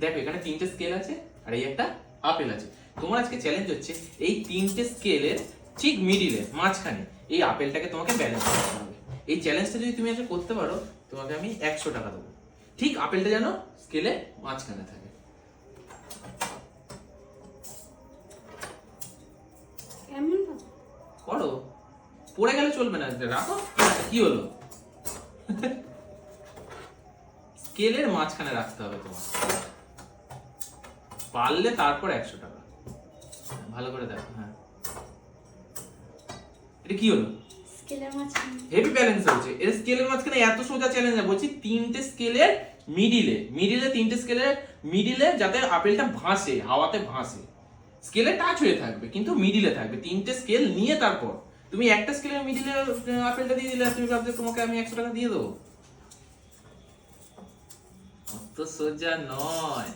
দেখো এখানে 3টে স্কেল আছে আর এই একটা আপেল আছে। তোমার আজকে চ্যালেঞ্জ হচ্ছে এই 3টে স্কেলের ঠিক মিডিলে মাঝখানে এই আপেলটাকে তোমাকে ব্যালেন্স করতে হবে। এই চ্যালেঞ্জটা যদি তুমি আজকে করতে পারো তোমাকে আমি 100 টাকা দেবো। ঠিক আপেলটা যেন স্কেলে মাঝখানে থাকে। কেমন করো, পড়ে গেলে চলবে না, রাখো। কি হলো? স্কেলের মাঝখানে রাখতে হবে তোমার, পারলে তারপর 100 টাকা। ভালো করে দেখো। হ্যাঁ, এটা কি হলো? স্কেলের মাঝখানে হেভি ব্যালেন্স হচ্ছে। এর স্কেলের মাঝখানে এত সোজা চ্যালেঞ্জ না, বলছি 3টে স্কেলের মিডিলে 3টে স্কেলের মিডিলে যাতে আপেলটা ভাসে, হাওয়াতে ভাসে। স্কেলে টাচ হয়ে থাকবে কিন্তু মিডিলে থাকবে। 3টে স্কেল নিয়ে তারপর তুমি একটা স্কেলের মিডিলে আপেলটা দিয়ে দিলে, তুমি ভাবছো তোমাকে আমি 100 টাকা দিয়ে দেবো? অত সোজা নয়।